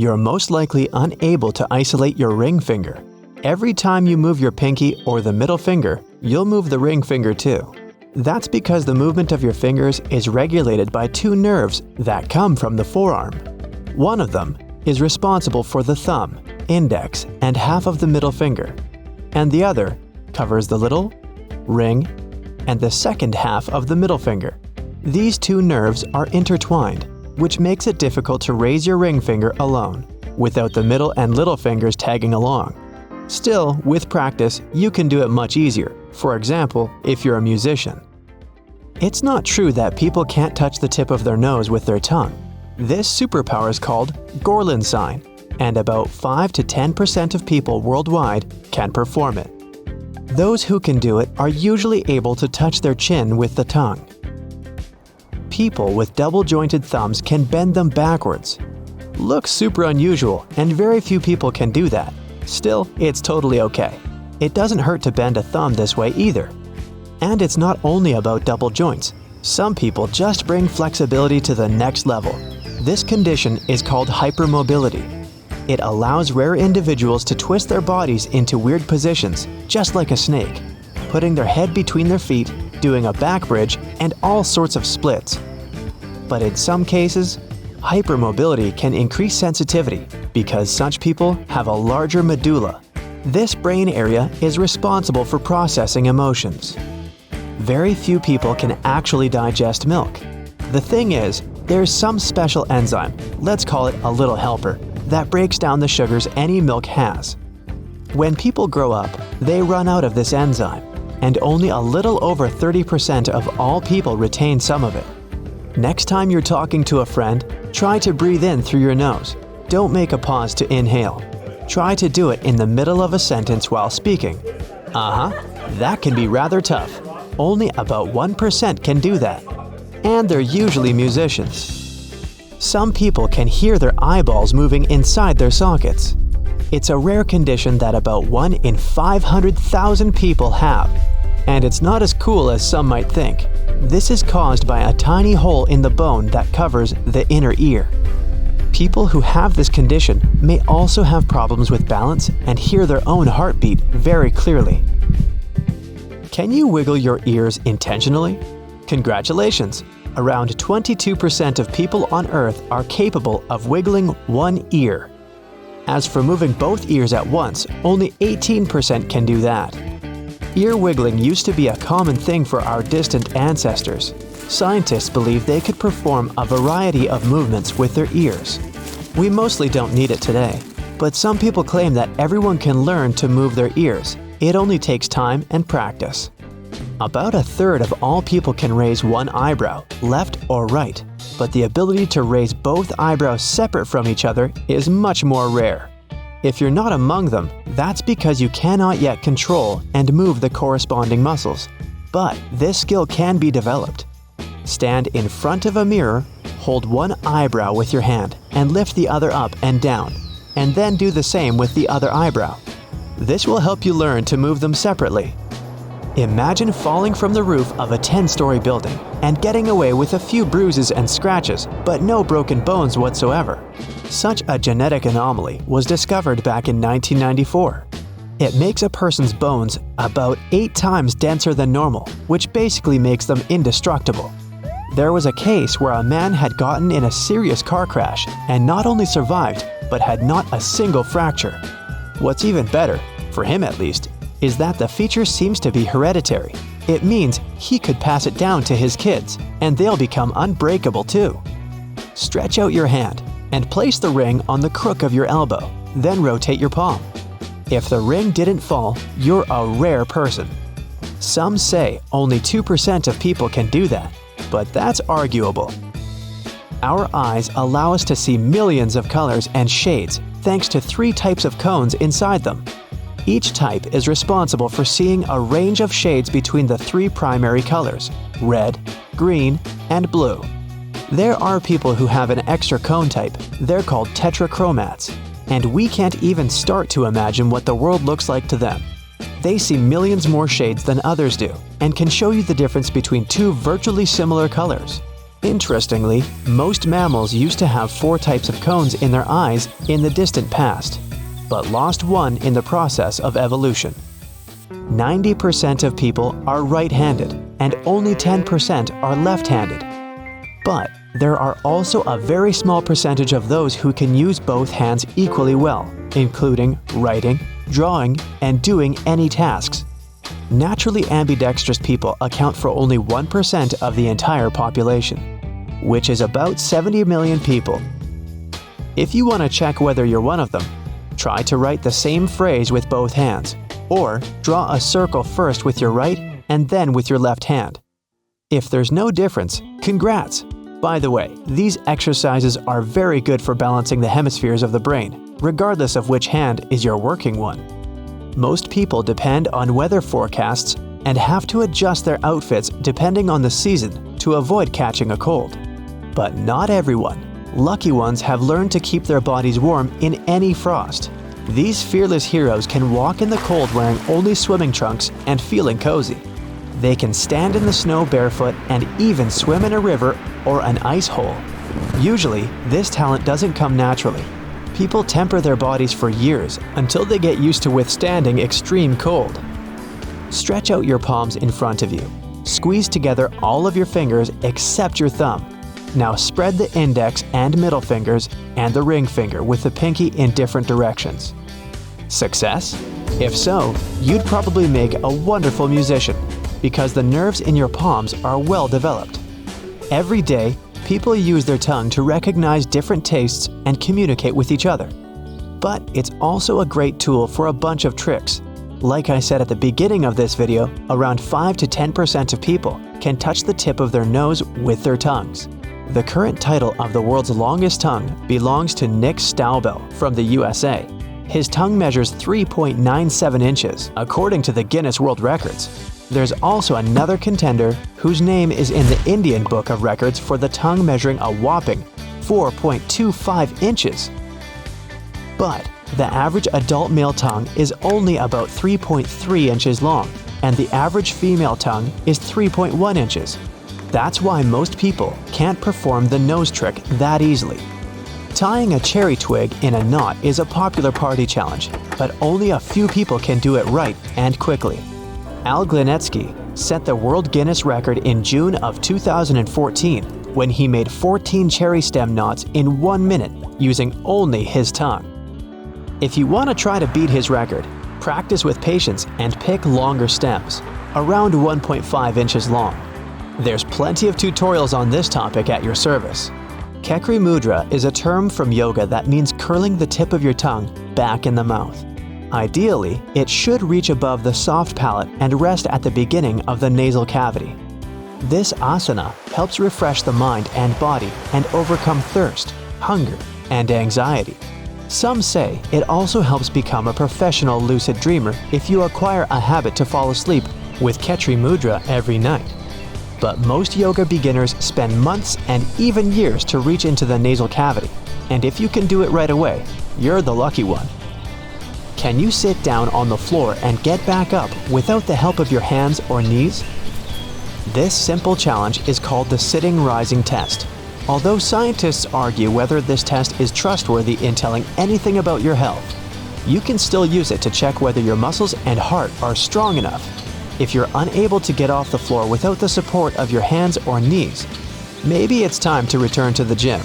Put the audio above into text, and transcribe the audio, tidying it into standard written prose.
you're most likely unable to isolate your ring finger. Every time you move your pinky or the middle finger, you'll move the ring finger too. That's because the movement of your fingers is regulated by two nerves that come from the forearm. One of them is responsible for the thumb, index, and half of the middle finger, and the other covers the little, ring, and the second half of the middle finger. These two nerves are intertwined, which makes it difficult to raise your ring finger alone, without the middle and little fingers tagging along. Still, with practice, you can do it much easier. For example, if you're a musician. It's not true that people can't touch the tip of their nose with their tongue. This superpower is called Gorlin sign, and about 5 to 10% of people worldwide can perform it. Those who can do it are usually able to touch their chin with the tongue. People with double-jointed thumbs can bend them backwards. Looks super unusual, and very few people can do that. Still, it's totally okay. It doesn't hurt to bend a thumb this way either. And it's not only about double joints. Some people just bring flexibility to the next level. This condition is called hypermobility. It allows rare individuals to twist their bodies into weird positions, just like a snake, putting their head between their feet, doing a back bridge, and all sorts of splits. But in some cases, hypermobility can increase sensitivity because such people have a larger medulla. This brain area is responsible for processing emotions. Very few people can actually digest milk. The thing is, there's some special enzyme, let's call it a little helper, that breaks down the sugars any milk has. When people grow up, they run out of this enzyme, and only a little over 30% of all people retain some of it. Next time you're talking to a friend, try to breathe in through your nose. Don't make a pause to inhale. Try to do it in the middle of a sentence while speaking. That can be rather tough. Only about 1% can do that. And they're usually musicians. Some people can hear their eyeballs moving inside their sockets. It's a rare condition that about 1 in 500,000 people have. And it's not as cool as some might think. This is caused by a tiny hole in the bone that covers the inner ear. People who have this condition may also have problems with balance and hear their own heartbeat very clearly. Can you wiggle your ears intentionally? Congratulations! Around 22% of people on Earth are capable of wiggling one ear. As for moving both ears at once, only 18% can do that. Ear wiggling used to be a common thing for our distant ancestors. Scientists believe they could perform a variety of movements with their ears. We mostly don't need it today, but some people claim that everyone can learn to move their ears. It only takes time and practice. About a third of all people can raise one eyebrow, left or right, but the ability to raise both eyebrows separate from each other is much more rare. If you're not among them, that's because you cannot yet control and move the corresponding muscles. But this skill can be developed. Stand in front of a mirror, hold one eyebrow with your hand, and lift the other up and down, and then do the same with the other eyebrow. This will help you learn to move them separately. Imagine falling from the roof of a 10-story building and getting away with a few bruises and scratches, but no broken bones whatsoever. Such a genetic anomaly was discovered back in 1994. It makes a person's bones about 8 times denser than normal, which basically makes them indestructible. There was a case where a man had gotten in a serious car crash and not only survived, but had not a single fracture. What's even better, for him at least, is that the feature seems to be hereditary. It means he could pass it down to his kids, and they'll become unbreakable too. Stretch out your hand and place the ring on the crook of your elbow, then rotate your palm. If the ring didn't fall, you're a rare person. Some say only 2% of people can do that, but that's arguable. Our eyes allow us to see millions of colors and shades thanks to 3 types of cones inside them. Each type is responsible for seeing a range of shades between the 3 primary colors: red, green, and blue. There are people who have an extra cone type. They're called Tetrachromats, and we can't even start to imagine what the world looks like to them. They see millions more shades than others do, and can show you the difference between 2 virtually similar colors. Interestingly, most mammals used to have 4 types of cones in their eyes in the distant past, but lost one in the process of evolution. 90% of people are right-handed, and only 10% are left-handed. But there are also a very small percentage of those who can use both hands equally well, including writing, drawing, and doing any tasks. Naturally ambidextrous people account for only 1% of the entire population, which is about 70 million people. If you want to check whether you're one of them, try to write the same phrase with both hands, or draw a circle first with your right and then with your left hand. If there's no difference, congrats! By the way, these exercises are very good for balancing the hemispheres of the brain, regardless of which hand is your working one. Most people depend on weather forecasts and have to adjust their outfits depending on the season to avoid catching a cold. But not everyone. Lucky ones have learned to keep their bodies warm in any frost. These fearless heroes can walk in the cold wearing only swimming trunks and feeling cozy. They can stand in the snow barefoot and even swim in a river or an ice hole. Usually, this talent doesn't come naturally. People temper their bodies for years until they get used to withstanding extreme cold. Stretch out your palms in front of you. Squeeze together all of your fingers except your thumb. Now spread the index and middle fingers and the ring finger with the pinky in different directions. Success? If so, you'd probably make a wonderful musician, because the nerves in your palms are well developed. Every day, people use their tongue to recognize different tastes and communicate with each other. But it's also a great tool for a bunch of tricks. Like I said at the beginning of this video, around 5 to 10% of people can touch the tip of their nose with their tongues. The current title of the world's longest tongue belongs to Nick Staubel from the USA. His tongue measures 3.97 inches, according to the Guinness World Records. There's also another contender whose name is in the Indian Book of Records for the tongue measuring a whopping 4.25 inches. But the average adult male tongue is only about 3.3 inches long, and the average female tongue is 3.1 inches. That's why most people can't perform the nose trick that easily. Tying a cherry twig in a knot is a popular party challenge, but only a few people can do it right and quickly. Al Glinetsky set the World Guinness record in June of 2014 when he made 14 cherry stem knots in 1 minute using only his tongue. If you want to try to beat his record, practice with patience and pick longer stems, around 1.5 inches long. There's plenty of tutorials on this topic at your service. Kekri Mudra is a term from yoga that means curling the tip of your tongue back in the mouth. Ideally, it should reach above the soft palate and rest at the beginning of the nasal cavity. This asana helps refresh the mind and body and overcome thirst, hunger, and anxiety. Some say it also helps become a professional lucid dreamer if you acquire a habit to fall asleep with Kekri Mudra every night. But most yoga beginners spend months and even years to reach into the nasal cavity, and if you can do it right away, you're the lucky one. Can you sit down on the floor and get back up without the help of your hands or knees? This simple challenge is called the sitting rising test. Although scientists argue whether this test is trustworthy in telling anything about your health, you can still use it to check whether your muscles and heart are strong enough. If you're unable to get off the floor without the support of your hands or knees, maybe it's time to return to the gym.